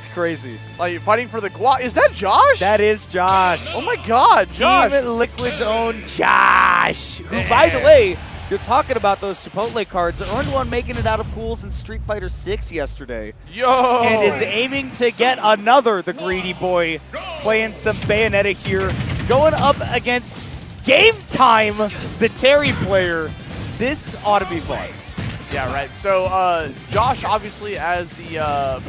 It's crazy. Like fighting for the Gua. Is that Jaaahsh? That is Jaaahsh. Oh my God, Jaaahsh. Team Liquid's own Jaaahsh, who, by the way, you're talking about those Chipotle cards, earned one making it out of pools in Street Fighter 6 yesterday. Yo! And is aiming to get another, the greedy boy, playing some Bayonetta here, going up against Game Time, the Terry player. This ought to be fun. Yeah, right. So Jaaahsh, obviously, as the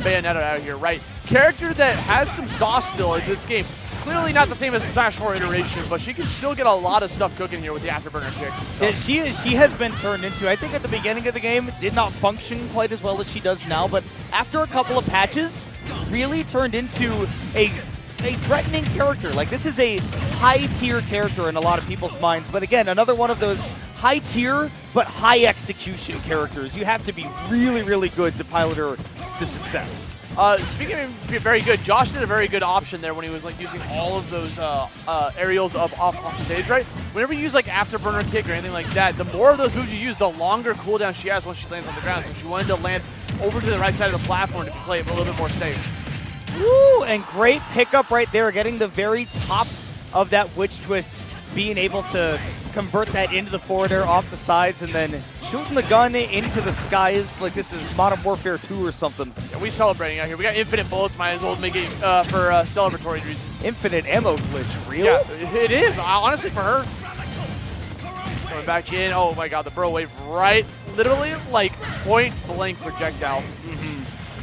Bayonetta out here, right? Character that has some sauce still in this game. Clearly not the same as Smash 4 iteration, but she can still get a lot of stuff cooking here with the afterburner kicks and stuff. Yeah, she has been turned into, I think at the beginning of the game, did not function quite as well as she does now, but after a couple of patches, really turned into a threatening character. Like, this is a high-tier character in a lot of people's minds, but again, another one of those high-tier but high-execution characters. You have to be really, really good to pilot her to success. Speaking of being very good, Jaaahsh did a very good option there when he was like using all of those aerials off stage, right? Whenever you use like afterburner kick or anything like that, the more of those moves you use, the longer cooldown she has once she lands on the ground. So she wanted to land over to the right side of the platform to play it a little bit more safe. Woo! And great pickup right there, getting the very top of that witch twist, being able to convert that into the forward air off the sides and then shooting the gun into the skies like this is Modern Warfare 2 or something. Yeah, we celebrating out here. We got infinite bullets, might as well make it for celebratory reasons. Infinite ammo glitch, real? Yeah, it is, honestly, for her. Coming back in, oh my God, the burrow wave right, literally like point blank projectile.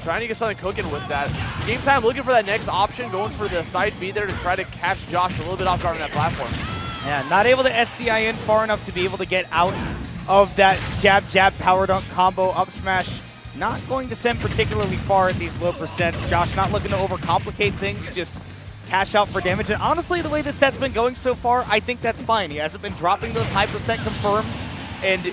Trying to get something cooking with that. Game Time looking for that next option, going for the side B there to try to catch Jaaahsh a little bit off guard on that platform. Yeah, not able to SDI in far enough to be able to get out of that jab, power dunk combo, up smash. Not going to send particularly far at these low percents. Jaaahsh not looking to overcomplicate things, just cash out for damage. And honestly, the way this set's been going so far, I think that's fine. He hasn't been dropping those high percent confirms, and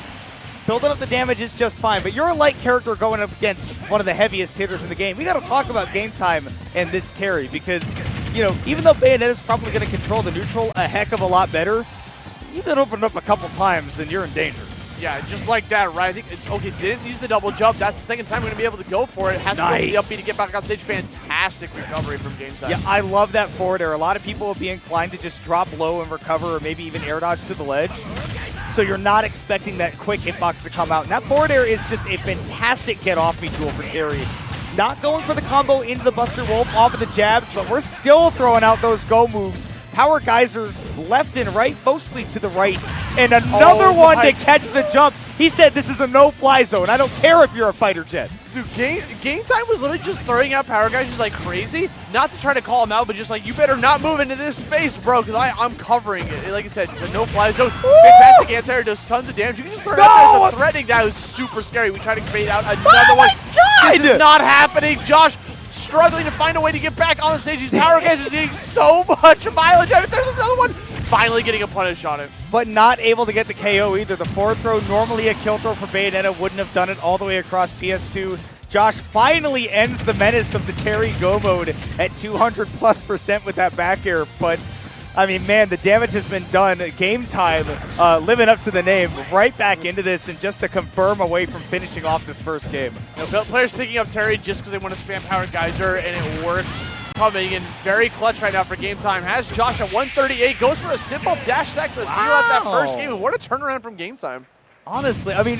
building up the damage is just fine. But you're a light character going up against one of the heaviest hitters in the game. We got to talk about Game Time and this Terry because, you know, even though Bayonetta's probably going to control the neutral a heck of a lot better, you get opened up a couple times and you're in danger. Yeah, just like that, right? I think, okay, didn't use the double jump. That's the second time we're going to be able to go for it. Has to go for the up B to get back on stage. Fantastic recovery from Game Time. Yeah, I love that forward air. A lot of people will be inclined to just drop low and recover or maybe even air dodge to the ledge. So you're not expecting that quick hitbox to come out. And that forward air is just a fantastic get-off-me tool for Terry. Not going for the combo into the Buster Wolf off of the jabs, but we're still throwing out those go moves. Power geysers left and right, mostly to the right. And another one to catch the jump. He said this is a no-fly zone. I don't care if you're a fighter jet. Dude, Game Time was literally just throwing out power geysers like crazy. Not to try to call him out, but just like, you better not move into this space, bro, because I'm covering it. Like I said, the no-fly zone. Fantastic anti-air, does tons of damage. You can just throw it out there as a threatening. That was super scary. We tried to bait out another one. God! This is not happening. Jaaahsh struggling to find a way to get back on the stage. These power geysers getting so much mileage. I mean, there's another one. Finally getting a punish on it. But not able to get the KO either. The forward throw, normally a kill throw for Bayonetta, wouldn't have done it all the way across PS2. Jaaahsh finally ends the menace of the Terry Go mode at 200+% with that back air. But, I mean, man, the damage has been done. Game Time, living up to the name, right back into this and just to confirm away from finishing off this first game. You know, players picking up Terry just because they want to spam Power Geyser, and it works. Coming in very clutch right now for Game Time. Has Jaaahsh at 138, goes for a simple dash attack to seal out that first game. And what a turnaround from Game Time. Honestly, I mean,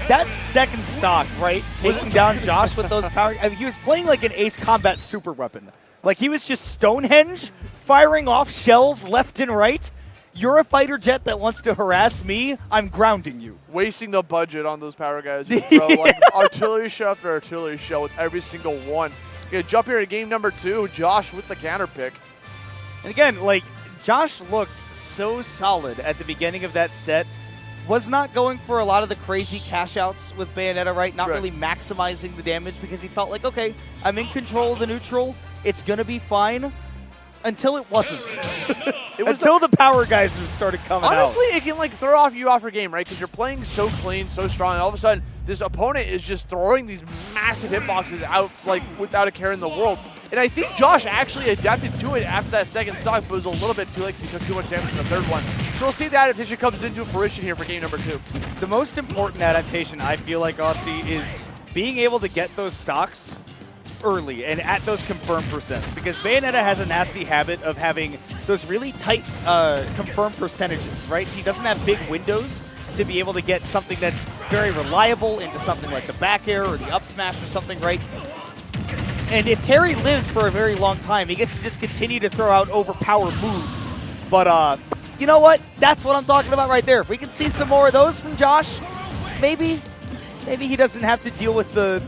that second stock, right, taking down Jaaahsh with those power, I mean, he was playing like an Ace Combat super weapon. Like he was just Stonehenge, firing off shells left and right. You're a fighter jet that wants to harass me, I'm grounding you. Wasting the budget on those power guys, bro. Like artillery shell after artillery shell with every single one. Gonna jump here to game number 2. Jaaahsh with the counter pick. And again, like, Jaaahsh looked so solid at the beginning of that set. Was not going for a lot of the crazy cash outs with Bayonetta, right? Not really maximizing the damage because he felt like, okay, I'm in control of the neutral. It's going to be fine. Until it wasn't. Until the power geysers started coming out. Honestly, it can like throw off you off your game, right? Because you're playing so clean, so strong, and all of a sudden, this opponent is just throwing these massive hitboxes out like without a care in the world. And I think Jaaahsh actually adapted to it after that second stock, but it was a little bit too late because he took too much damage in the third one. So we'll see if the adaptation comes into fruition here for game number 2. The most important adaptation, I feel like, Austin, is being able to get those stocks early and at those confirmed percents, because Bayonetta has a nasty habit of having those really tight confirmed percentages, right? She doesn't have big windows to be able to get something that's very reliable into something like the back air or the up smash or something, right? And if Terry lives for a very long time, he gets to just continue to throw out overpowered moves. But you know what? That's what I'm talking about right there. If we can see some more of those from Jaaahsh, maybe he doesn't have to deal with the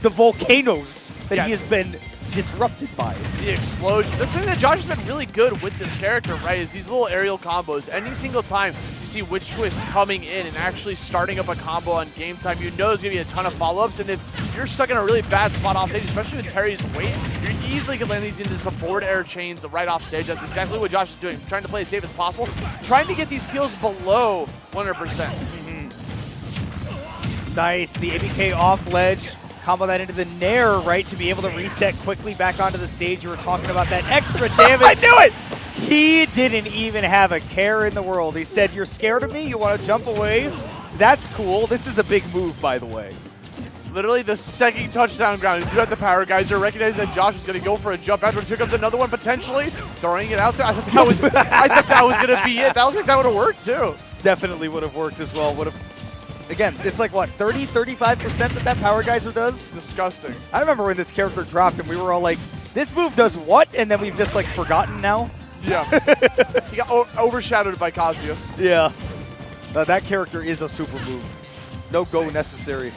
the volcanoes that he has been disrupted by. The explosion. The thing that Jaaahsh has been really good with this character, right, is these little aerial combos. Any single time you see Witch Twist coming in and actually starting up a combo on game time, you know there's going to be a ton of follow-ups. And if you're stuck in a really bad spot off stage, especially with Terry's weight, you easily can land these into some forward air chains right off stage. That's exactly what Jaaahsh is doing, trying to play as safe as possible, trying to get these kills below 100%. Nice. The ABK off ledge. Combo that into the Nair, right, to be able to reset quickly back onto the stage. You were talking about that extra damage. I knew it! He didn't even have a care in the world. He said, "You're scared of me? You want to jump away? That's cool." This is a big move, by the way. Literally the second touchdown ground. You had the power geyser, recognized that Jaaahsh was going to go for a jump afterwards. Here comes another one potentially, throwing it out there. I thought that was going to be it. That looked like that would have worked too. Definitely would have worked as well. Would have. Again, it's like, what, 30, 35% that power geyser does? Disgusting. I remember when this character dropped and we were all like, this move does what? And then we've just, like, forgotten now. Yeah. He got overshadowed by Kazuya. Yeah. That character is a super move. No go necessary.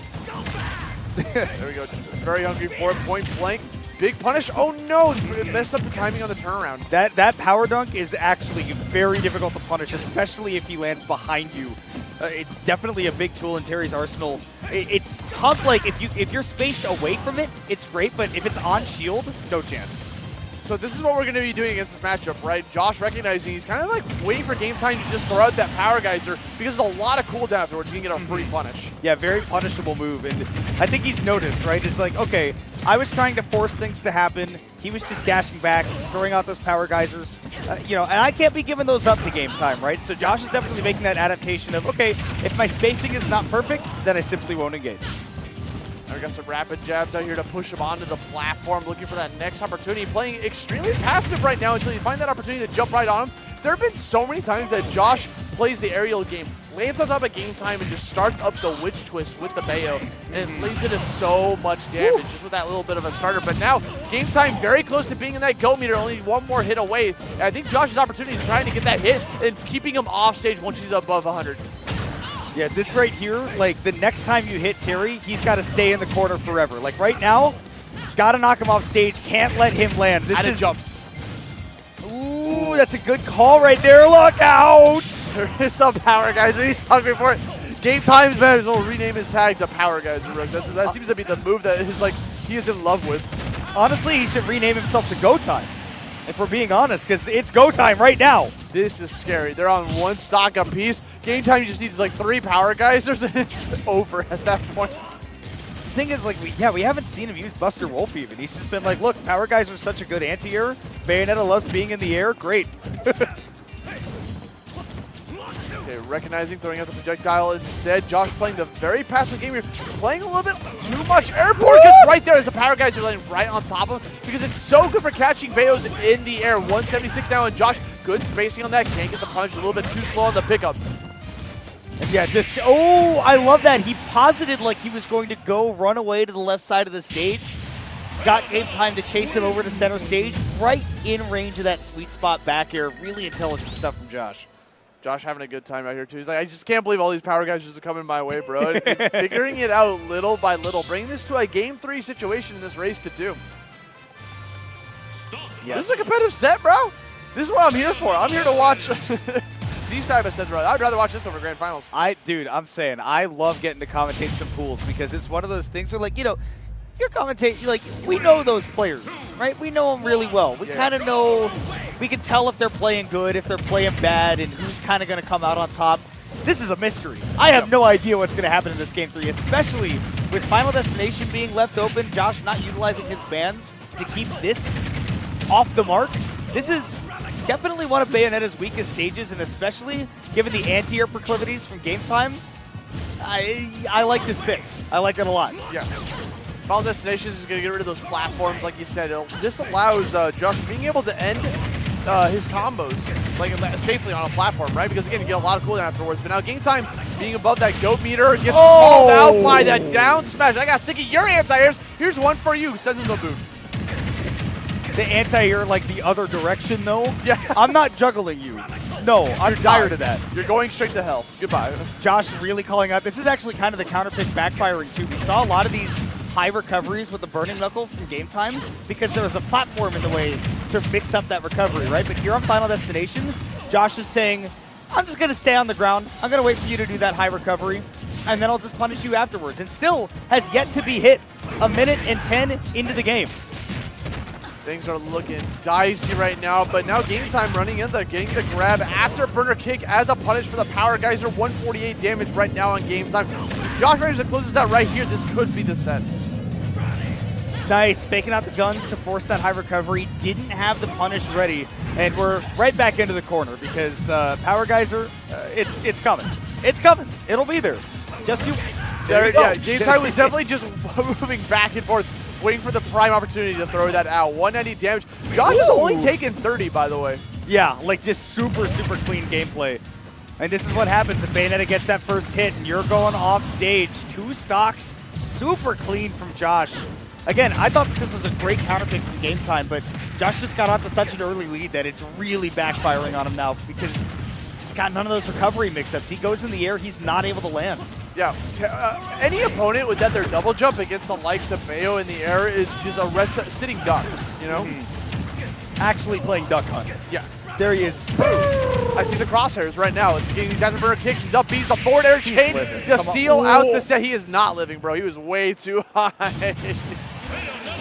There we go. Very hungry for it. Point blank. Big punish. Oh, no. Messed up the timing on the turnaround. That power dunk is actually very difficult to punish, especially if he lands behind you. It's definitely a big tool in Terry's arsenal. It's tough, like, if you're spaced away from it, it's great, but if it's on shield, no chance. So this is what we're going to be doing against this matchup, right? Jaaahsh recognizing he's kind of like waiting for game time to just throw out that power geyser because there's a lot of cooldown afterwards. You can get a free punish. Yeah, very punishable move, and I think he's noticed, right? It's like, okay, I was trying to force things to happen. He was just dashing back, throwing out those power geysers. You know, and I can't be giving those up to game time, right? So Jaaahsh is definitely making that adaptation of, okay, if my spacing is not perfect, then I simply won't engage. We got some rapid jabs out here to push him onto the platform, looking for that next opportunity. Playing extremely passive right now until you find that opportunity to jump right on him. There have been so many times that Jaaahsh plays the aerial game, lands on top of game time, and just starts up the Witch Twist with the Bayo, and leads into so much damage just with that little bit of a starter. But now, game time very close to being in that go meter, only one more hit away. And I think Jaaahsh's opportunity is trying to get that hit and keeping him off stage once he's above 100. Yeah, this right here, like, the next time you hit Terry, he's got to stay in the corner forever. Like, right now, got to knock him off stage, can't let him land. This is jumps. Ooh, that's a good call right there. Look out! There is the power geyser. He's hungry for it. Game time, man. We'll rename his tag to Power Geyser. That seems to be the move that is like he is in love with. Honestly, he should rename himself to Go Time, if we're being honest, because it's go time right now. This is scary. They're on one stock apiece. Game time, you just need like 3 power geysers, and it's over at that point. The thing is, like, we haven't seen him use Buster Wolf even. He's just been like, look, power guys are such a good anti-air. Bayonetta loves being in the air. Great. Okay, recognizing, throwing out the projectile instead. Jaaahsh playing the very passive game here. Playing a little bit too much airport, because right there is the power geyser laying right on top of him, because it's so good for catching Bayos in the air. 176 now, and Jaaahsh, good spacing on that. Can't get the punch, a little bit too slow on the pickup. Yeah, just, oh, I love that. He posited like he was going to go run away to the left side of the stage. Got game time to chase him over to center stage, right in range of that sweet spot back air. Really intelligent stuff from Jaaahsh. Jaaahsh having a good time out here, too. He's like, I just can't believe all these power guys just are coming my way, bro. And he's figuring it out little by little, bringing this to a Game 3 situation in this race to 2. Yeah. This is a competitive set, bro. This is what I'm here for. I'm here to watch these type of sets, bro. I'd rather watch this over Grand Finals. Dude, I'm saying, I love getting to commentate some pools because it's one of those things where, like, you know, you're commentating, like, we know those players, right? We know them really well. We kind of know, we can tell if they're playing good, if they're playing bad, and who's kind of going to come out on top. This is a mystery. I have no idea what's going to happen in this Game 3, especially with Final Destination being left open, Jaaahsh not utilizing his bans to keep this off the mark. This is definitely one of Bayonetta's weakest stages, and especially given the anti-air proclivities from game time, I like this pick. I like it a lot. Yes. Final Destinations is going to get rid of those platforms, like you said. This allows Jaaahsh being able to end his combos like safely on a platform, right? Because again, you get a lot of cooldown afterwards. But now Game Time being above that goat meter gets called out by that down smash. I got sick of your anti-airs. Here's one for you. Send him the boot. The anti-air like the other direction though. Yeah. I'm not juggling you. No, I'm tired of that. You're going straight to hell. Goodbye. Jaaahsh really calling out. This is actually kind of the counter pick backfiring too. We saw a lot of these high recoveries with the Burning Knuckle from Game Time because there was a platform in the way to mix up that recovery, right? But here on Final Destination, Jaaahsh is saying, I'm just going to stay on the ground. I'm going to wait for you to do that high recovery, and then I'll just punish you afterwards. And still has yet to be hit 1:10 into the game. Things are looking dicey right now, but now Game Time running in there, getting the grab after burner kick as a punish for the Power Geyser. 148 damage right now on Game Time. Jaaahsh manages to close this out right here. This could be the set. Nice, faking out the guns to force that high recovery. Didn't have the punish ready, and we're right back into the corner because Power Geyser, it's coming. It's coming. It'll be there. Just you. There you go. Yeah, Game Time was definitely just moving back and forth, waiting for the prime opportunity to throw that out. 190 damage. Jaaahsh has only taken 30, by the way. Yeah, like just super, super clean gameplay. And this is what happens if Bayonetta gets that first hit and you're going off stage. 2 stocks, super clean from Jaaahsh. Again, I thought this was a great counter pick from Game Time, but Jaaahsh just got onto such an early lead that it's really backfiring on him now because he's got none of those recovery mix-ups. He goes in the air, he's not able to land. Yeah, any opponent with that their double jump against the likes of Bayo in the air is just a sitting duck, you know? Actually playing Duck Hunt. Yeah. There he is. I see the crosshairs right now. It's getting these afterburner kicks. He's up B's the forward air chain living. to seal out the set. He is not living, bro. He was way too high.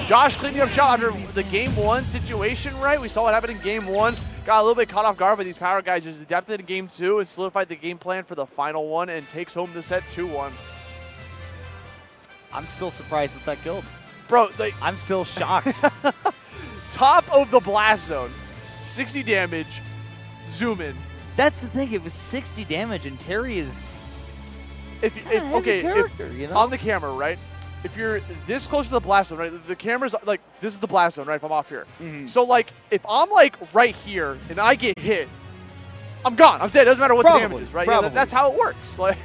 Jaaahsh cleaning up shot after the game 1 situation, right? We saw what happened in game 1. Got a little bit caught off guard by these Power guys. Just adapted in game 2 and solidified the game plan for the final one and takes home the set 2-1. I'm still surprised that that killed. Bro, like, I'm still shocked. top of the blast zone. 60 damage. Zoom in. That's the thing. It was 60 damage, and Terry is okay, character, you know? On the camera, right? If you're this close to the blast zone, right? The camera's like, this is the blast zone, right? If I'm off here. So, like, if I'm, like, right here and I get hit, I'm gone. I'm dead. It doesn't matter what the damage is, right? Yeah, that's how it works. Like.